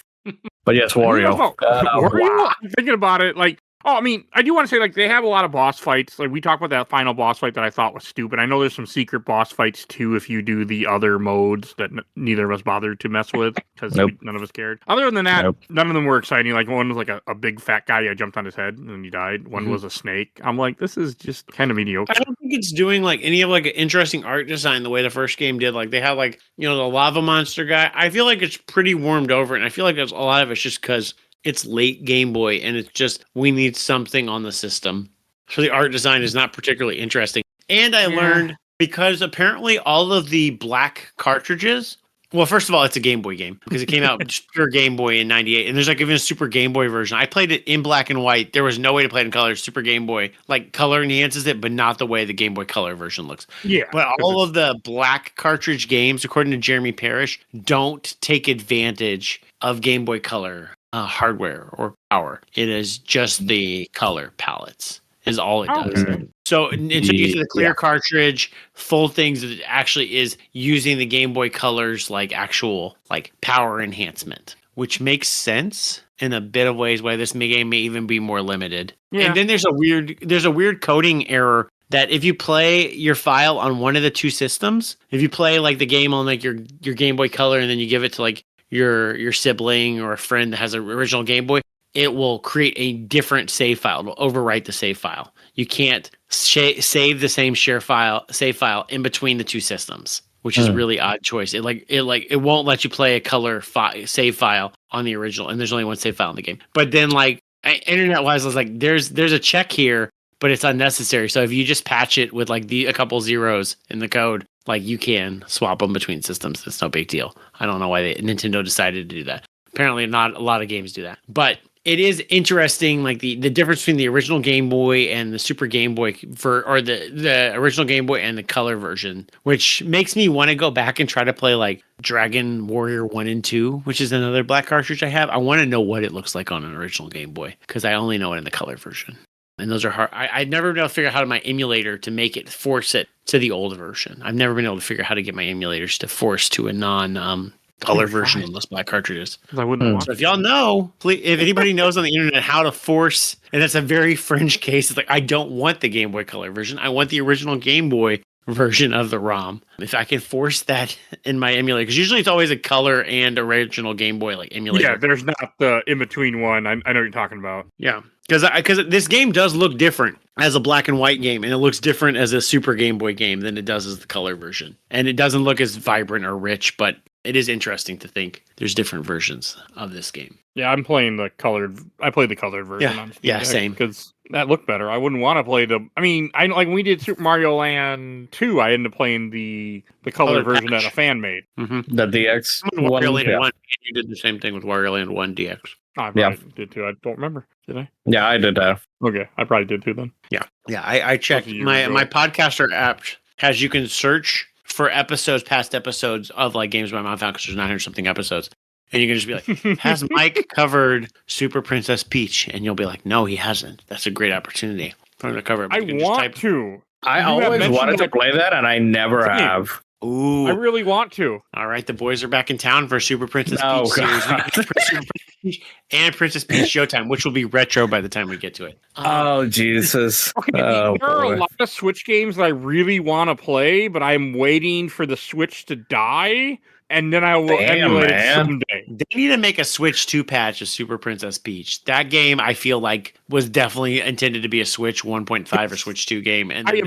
But yes, Wario. Wario, I'm thinking about it, like, I mean, I do want to say, like, they have a lot of boss fights. Like, we talked about that final boss fight that I thought was stupid. I know there's some secret boss fights, too, if you do the other modes that neither of us bothered to mess with, because none of us cared. Other than that, none of them were exciting. Like, one was, like, a big fat guy. I jumped on his head, and then he died. One was a snake. I'm like, this is just kind of mediocre. I don't think it's doing, like, any of, like, an interesting art design the way the first game did. Like, they have, like, the lava monster guy. I feel like it's pretty warmed over, and I feel like a lot of it's just because it's late Game Boy, and it's just, we need something on the system. So the art design is not particularly interesting. And I learned, because apparently all of the black cartridges, well, first of all, it's a Game Boy game, because it came out just pure Game Boy in 98, and there's like even a Super Game Boy version. I played it in black and white. There was no way to play it in color. Super Game Boy, like, color enhances it, but not the way the Game Boy Color version looks. Yeah. But all of the black cartridge games, according to Jeremy Parrish, don't take advantage of Game Boy Color hardware or power. It is just the color palettes is all it does. So until you get the clear cartridge, full things, it actually is using the Game Boy Color's like actual like power enhancement, which makes sense in a bit of ways why this game may even be more limited. Yeah. And then there's a weird coding error that if you play your file on one of the two systems, if you play like the game on like your Game Boy Color and then you give it to like your sibling or a friend that has an original Game Boy, it will create a different save file. It will overwrite the save file. You can't save the same save file in between the two systems, which is a really odd choice. It won't let you play a color save file on the original, and there's only one save file in the game. But then, like, internet-wise, I was like, there's a check here, but it's unnecessary. So if you just patch it with like a couple zeros in the code, like, you can swap them between systems. It's no big deal. I don't know why Nintendo decided to do that. Apparently, not a lot of games do that. But it is interesting, like the difference between the original Game Boy and the Super Game Boy or the original Game Boy and the color version, which makes me want to go back and try to play like Dragon Warrior 1 and 2, which is another black cartridge I have. I want to know what it looks like on an original Game Boy because I only know it in the color version. And those are hard. I've never been able to figure out how to my emulator to make it force it to the old version. I've never been able to figure out how to get my emulators to force to a non-color version of those black cartridges. I wouldn't. So if y'all know, please, if anybody knows on the internet how to force, and that's a very fringe case, it's like, I don't want the Game Boy Color version. I want the original Game Boy version of the ROM. If I can force that in my emulator, because usually it's always a color and original Game Boy like emulator. Yeah, there's not the in-between one. I know what you're talking about. Yeah. Because this game does look different as a black and white game, and it looks different as a Super Game Boy game than it does as the color version. And it doesn't look as vibrant or rich, but it is interesting to think there's different versions of this game. Yeah, I'm playing the colored. I played the colored version. Yeah, same. Because that looked better. I wouldn't want to play the. I mean, when we did Super Mario Land 2, I ended up playing the colored version that a fan made. Mm-hmm. The DX. Wario Land 1. You did the same thing with Wario Land 1 DX. I probably did too. I don't remember. Did I? Yeah, I did that. Okay, I probably did too then. Yeah. I checked. My podcaster app has you can search for past episodes of like games my mom found because there's 900 something episodes. And you can just be like, has Mike covered Super Princess Peach? And you'll be like, no, he hasn't. That's a great opportunity for him to cover it. I want to. I always wanted to play that, and I never have. Ooh. I really want to. All right, the boys are back in town for Super Princess Peach series. Super Princess Peach and Princess Peach Showtime, which will be retro by the time we get to it. Oh, Jesus. Okay, there are a lot of Switch games that I really want to play, but I'm waiting for the Switch to die, and then I will emulate it someday. They need to make a Switch 2 patch of Super Princess Peach. That game, I feel like, was definitely intended to be a Switch 1.5 or Switch 2 game. And you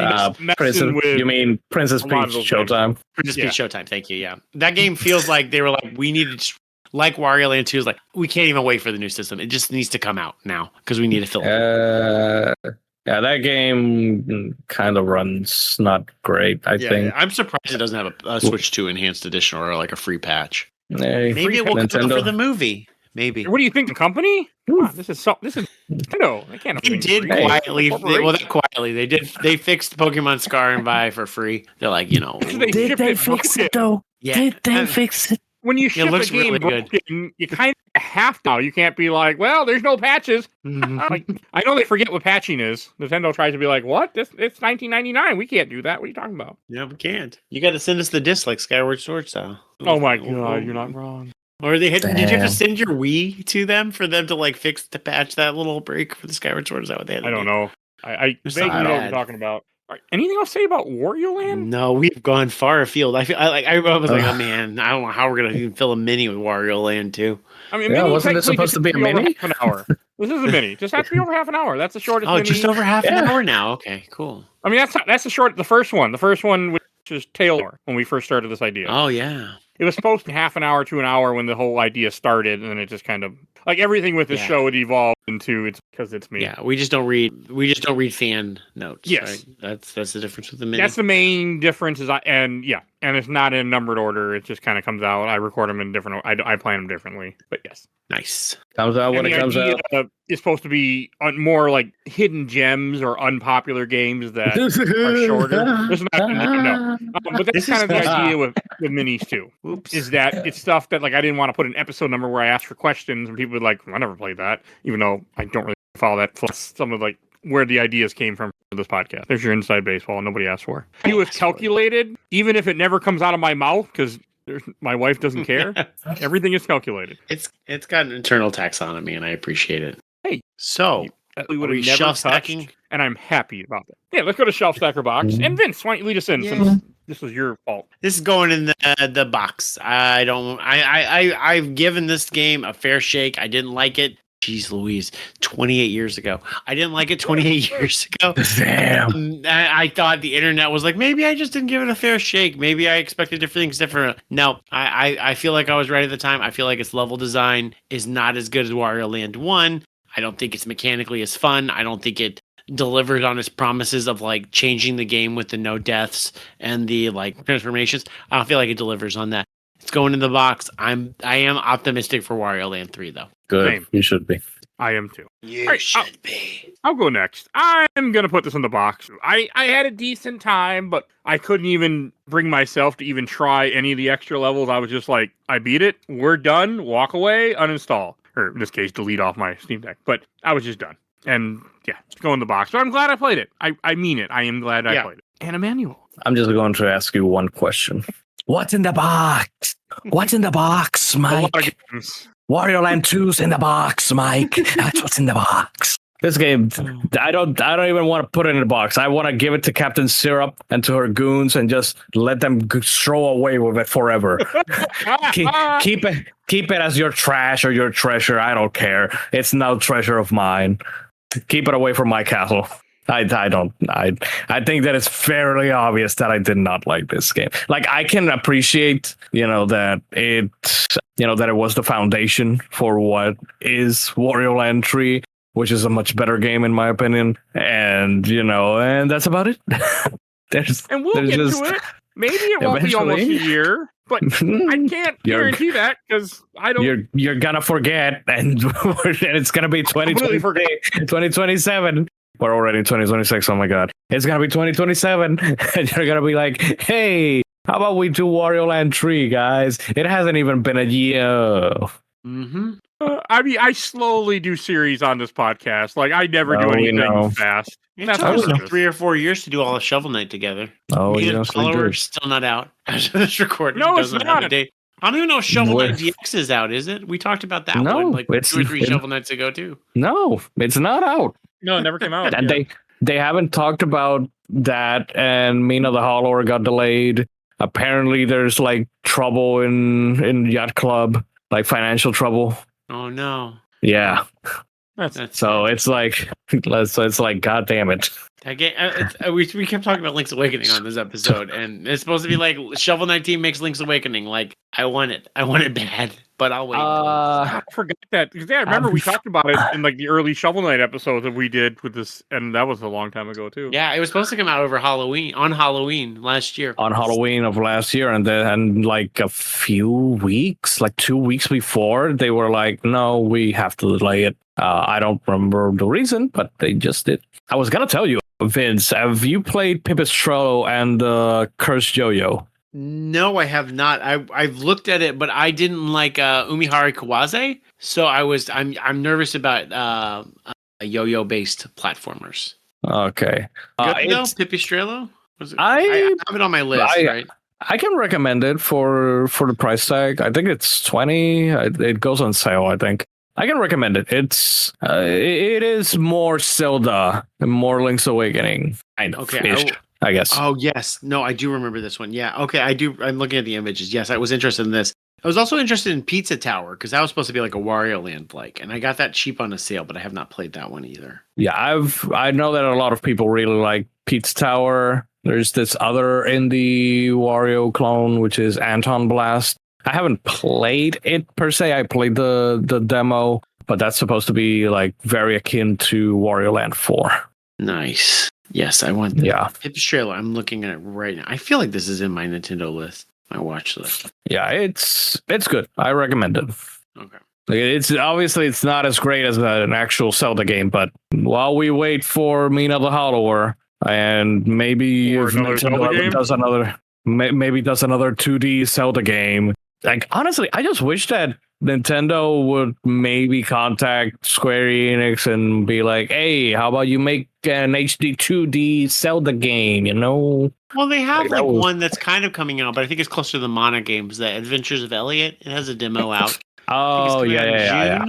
mean Princess Peach Showtime? Princess Peach Showtime, thank you, yeah. That game feels like they were like, we needed to, like Wario Land 2 is like, we can't even wait for the new system. It just needs to come out now because we need to fill it. Yeah, that game kind of runs not great, I think. Yeah, I'm surprised it doesn't have a Switch 2 enhanced edition or like a free patch. Hey, maybe it will come for the movie. Maybe. What do you think, the company? Wow, this is Nintendo. They can't. They did quietly. They fixed Pokemon Scar and Vi for free. They're like, Did they fix it though? Yeah. Did they fix it? when you ship looks a game really good. broken, you kind of have to. You can't be like, well, there's no patches. Like, I know they forget what patching is. Nintendo tries to be like, what? It's 1999. We can't do that. What are you talking about? Yeah, we can't. You got to send us the disc like Skyward Sword style. Oh my god, you're not wrong. Or did you have to send your Wii to them for them to like patch that little break for the Skyward Sword? Is that what they had to I don't do? know. I vaguely know what you're talking about. All right, anything else to say about Wario Land? No, we've gone far afield. I was like, oh man, I don't know how we're gonna even fill a mini with Wario Land too. I mean, Yeah, mini wasn't this technically supposed just to be a over mini? half an hour. This is a mini. Just has to be over half an hour. That's the shortest. Oh, mini. just over half an hour now. Okay, cool. I mean, that's the short. The first one, which is Taylor when we first started this idea. Oh yeah. It was supposed to be half an hour to an hour when the whole idea started, and then it just kind of like everything with the show it evolved into it's because it's me. Yeah, we just don't read fan notes. Yes, right? That's the difference with the mini. That's the main difference. And it's not in numbered order. It just kind of comes out. I record them in different. I plan them differently. But yes, nice. Comes out when it comes out. It's supposed to be more like hidden gems or unpopular games that are shorter. There's not, no. But that's kind of the idea with minis too. Oops. Is that it's stuff that like I didn't want to put an episode number where I asked for questions and people would like, I never played that, even though I don't really follow that. Plus some of like where the ideas came from for this podcast. There's your inside baseball. Nobody asked for. It was calculated, even if it never comes out of my mouth because my wife doesn't care. Everything is calculated. It's got an internal taxonomy, and I appreciate it. Hey, so we would are have we never shelf touched, stacking? and I'm happy about that. Yeah, let's go to Shelf Stacker Box. And Vince, why don't you lead us in since this was your fault? This is going in the box. I've given this game a fair shake. I didn't like it. Jeez Louise, 28 years ago. I didn't like it 28 years ago. Damn. I thought the internet was like, maybe I just didn't give it a fair shake. Maybe I expected different things different. No, I feel like I was right at the time. I feel like its level design is not as good as Wario Land 1. I don't think it's mechanically as fun. I don't think it delivers on its promises of like changing the game with the no deaths and the like transformations. I don't feel like it delivers on that. It's going in the box. I am optimistic for Wario Land 3 though. Good. Same. You should be. I am too. You should be. I'll go next. I'm going to put this in the box. I had a decent time, but I couldn't even bring myself to even try any of the extra levels. I was just like, I beat it. We're done. Walk away. Uninstall. Or in this case, delete off my Steam Deck. But I was just done. And yeah, just go in the box. But I'm glad I played it. I mean it. I am glad I played it. And Emmanuel. I'm just going to ask you one question. What's in the box? What's in the box, Mike? A lot of games. Wario Land 2's in the box, Mike. That's what's in the box. This game, I don't even want to put it in the box. I want to give it to Captain Syrup and to her goons and just let them stroll away with it forever. keep it as your trash or your treasure. I don't care. It's no treasure of mine. Keep it away from my castle. I think that it's fairly obvious that I did not like this game. Like I can appreciate, that it was the foundation for what is Wario Land 3, which is a much better game in my opinion. And and that's about it. And we'll get to it. Maybe it won't be almost a year, but I can't guarantee that because I don't. You're gonna forget, and it's gonna be 2027. We're already in 2026. Oh my god. It's going to be 2027. And you're going to be like, hey, how about we do Wario Land 3, guys? It hasn't even been a year. Mm-hmm. I mean, I slowly do series on this podcast. Like, I never do anything fast. It took us like 3 or 4 years to do all of Shovel Knight together. Oh, We're still not out after this recording. No, it's not. Have a date. I don't even know if Shovel Knight DX is out, is it? We talked about that one like 2 or 3 Shovel Knights ago, too. No, it's not out. No, it never came out. And they haven't talked about that, and Mina the Hollower got delayed. Apparently, there's like trouble in Yacht Club, like financial trouble. Oh no! Yeah, that's so it's like, God damn it! That game, we kept talking about Link's Awakening on this episode, and it's supposed to be like Shovel Knight team makes Link's Awakening. Like I want it bad, but I'll wait. I forgot that because I remember we talked about it in like the early Shovel Knight episodes that we did with this, and that was a long time ago too. Yeah, it was supposed to come out on Halloween last year. On Halloween of last year, and like a few weeks, like 2 weeks before, they were like, "No, we have to delay it." I don't remember the reason, but they just did. I was gonna tell you, Vince, have you played Pipistrello and Cursed Yo-Yo? No, I have not. I've looked at it, but I didn't like Umihara Kawase, so I'm nervous about yo-yo based platformers. Okay. Good though, Pipistrello? Was it? I have it on my list, right? I can recommend it for the price tag. I think it's 20. It goes on sale, I think. I can recommend it. It is more Zelda and more Link's Awakening kind of ish, I guess. Oh yes. No, I do remember this one. Yeah. Okay, I do. I'm looking at the images. Yes, I was interested in this. I was also interested in Pizza Tower because that was supposed to be like a Wario Land like, and I got that cheap on a sale, but I have not played that one either. Yeah, I know that a lot of people really like Pizza Tower. There's this other indie Wario clone, which is Anton Blast. I haven't played it per se. I played the demo, but that's supposed to be like very akin to Wario Land 4. Nice. Yes, I want that. Yeah. Pipistrello, I'm looking at it right now. I feel like this is in my Nintendo list, my watch list. Yeah, it's good. I recommend it. Okay. Like, it's not as great as an actual Zelda game, but while we wait for Mina the Hollower, and maybe if Nintendo does another 2D Zelda game. Like, honestly, I just wish that Nintendo would maybe contact Square Enix and be like, hey, how about you make an HD 2D Zelda game, you know? Well, they have one that's kind of coming out, but I think it's closer to the Mana games, the Adventures of Elliot. It has a demo out. Oh, yeah.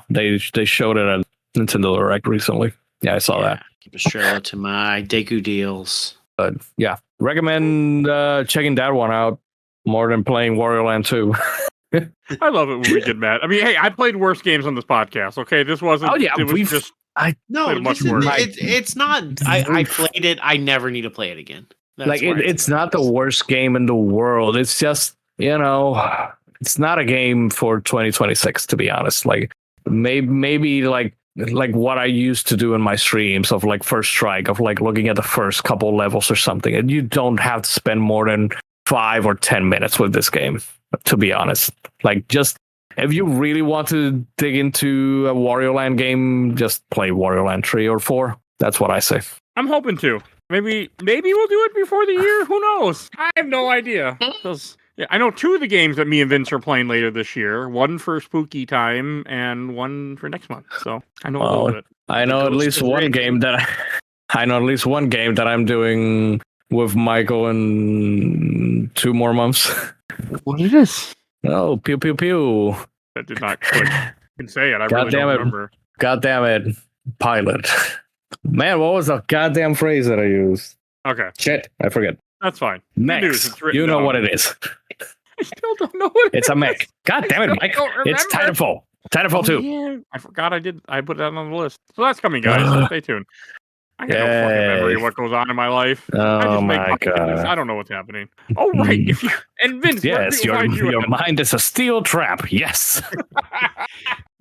They showed it at Nintendo Direct recently. Yeah, I saw that. Keep a shout out to my Deku deals. But yeah, recommend checking that one out more than playing Wario Land 2. I love it when we get mad. I mean, hey, I played worse games on this podcast. Okay, this wasn't. Oh yeah, it was just. It's not. I played it. I never need to play it again. That's it's not the worst game in the world. It's just, it's not a game for 2026. To be honest, like maybe like what I used to do in my streams of like First Strike, of like looking at the first couple levels or something, and you don't have to spend more than 5 or 10 minutes with this game, to be honest. Like, just if you really want to dig into a Wario Land game, just play Wario Land 3 or 4. That's what I say. I'm hoping to. Maybe we'll do it before the year. Who knows? I have no idea. Yeah, I know 2 of the games that me and Vince are playing later this year. One for spooky time and one for next month. So I know a little bit. I know at least one game that I'm doing with Michael in 2 more months. What is this? Oh, pew pew pew. That did not click. You can say it. I really don't remember. God damn it, pilot. Man, what was the goddamn phrase that I used? Okay. Shit, I forget. That's fine. Mech. You know what it is. I still don't know what it is. It's a mech. God damn it, Mike. It's Titanfall. Titanfall 2. Yeah. I forgot I put that on the list. So that's coming, guys. Stay tuned. I got no fucking memory of what goes on in my life. Oh my god! I don't know what's happening. Oh right, and Vince, yes, your mind is a steel trap. Yes.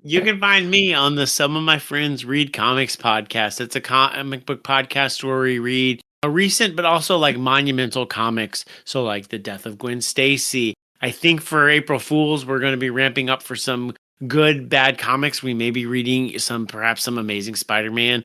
You can find me on the Some of My Friends Read Comics podcast. It's a comic book podcast where we read a recent but also like monumental comics. So like the death of Gwen Stacy. I think for April Fools we're going to be ramping up for some good bad comics. We may be reading perhaps some Amazing Spider-Man.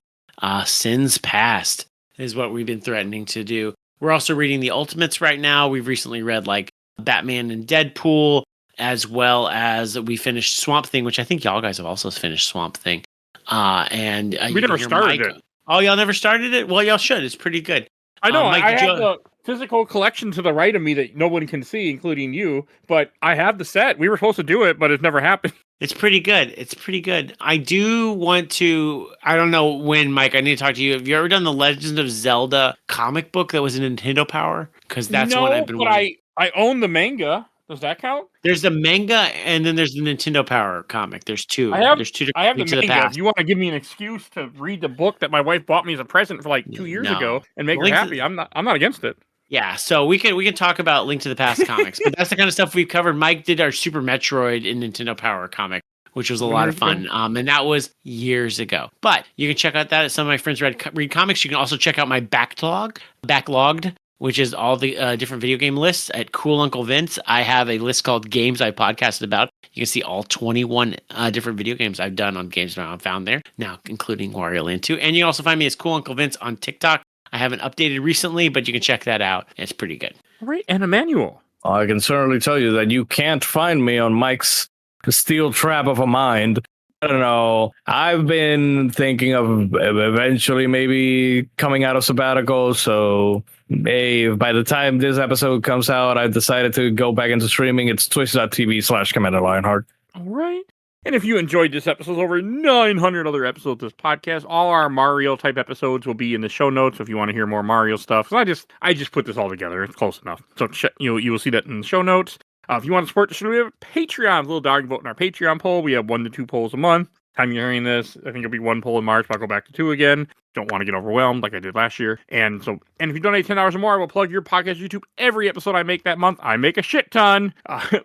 Sins Past is what we've been threatening to do. We're also reading the Ultimates right now. We've recently read like Batman and Deadpool, as well as we finished Swamp Thing, which I think y'all guys have also finished Swamp Thing. And we never started it. Oh, y'all never started it? Well, y'all should. It's pretty good. I know. I have the physical collection to the right of me that no one can see, including you. But I have the set. We were supposed to do it, but it never happened. It's pretty good. It's pretty good. I do want to. I don't know when, Mike. I need to talk to you. Have you ever done the Legend of Zelda comic book that was in Nintendo Power? Because that's what I've been. But I own the manga. Does that count? There's the manga, and then there's the Nintendo Power comic. There's 2. There's 2. I have the manga. If you want to give me an excuse to read the book that my wife bought me as a present for like 2 years ago and make her happy, I'm not against it. Yeah, so we can talk about Link to the Past comics, but that's the kind of stuff we've covered. Mike did our Super Metroid in Nintendo Power comic, which was a lot of fun, and that was years ago. But you can check out that at Some of My Friends Read Comics. You can also check out my backlogged, which is all the different video game lists at Cool Uncle Vince. I have a list called Games I Podcasted About. You can see all 21 different video games I've done on Games Now Found there, now including Wario Land 2. And you can also find me as Cool Uncle Vince on TikTok. I haven't updated recently, but you can check that out. It's pretty good. All right, and Emmanuel. I can certainly tell you that you can't find me on Mike's steel trap of a mind. I don't know. I've been thinking of eventually maybe coming out of sabbatical. So by the time this episode comes out, I've decided to go back into streaming. It's twitch.tv/Commander Lionheart. All right. And if you enjoyed this episode, over 900 other episodes of this podcast, all our Mario type episodes will be in the show notes if you want to hear more Mario stuff. So I just put this all together. It's close enough. So you will see that in the show notes. If you want to support the show, we have a Patreon. Little dog vote in our Patreon poll. We have 1 to 2 polls a month. Time you're hearing this, I think it'll be 1 poll in March, but I'll go back to 2 again. Don't want to get overwhelmed like I did last year. And if you donate $10 or more, I will plug your podcast YouTube every episode I make that month. I make a shit ton,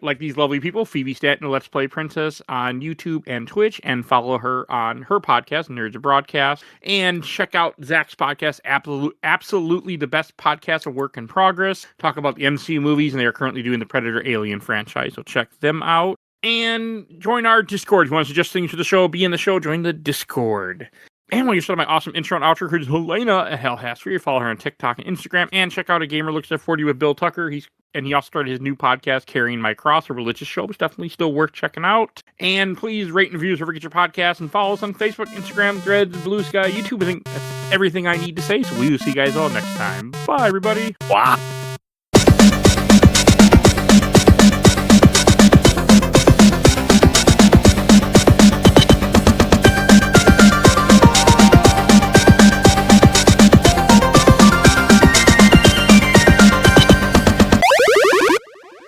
like these lovely people, Phoebe Stanton, Let's Play Princess on YouTube and Twitch, and follow her on her podcast, Nerds of Broadcast, and check out Zach's podcast, absolutely the best podcast of work in progress. Talk about the MCU movies, and they are currently doing the Predator Alien franchise, so check them out. And join our Discord. If you want to suggest things for the show, be in the show, join the Discord. And while you're starting my awesome intro and outro, here's Helena at Hell Has Free. Follow her on TikTok and Instagram. And check out A Gamer Looks at 40 with Bill Tucker. He also started his new podcast, Carrying My Cross, a religious show. It's definitely still worth checking out. And please rate and reviews wherever you get your podcast. And follow us on Facebook, Instagram, Threads, Blue Sky, YouTube. I think that's everything I need to say. So we will see you guys all next time. Bye, everybody. Wow.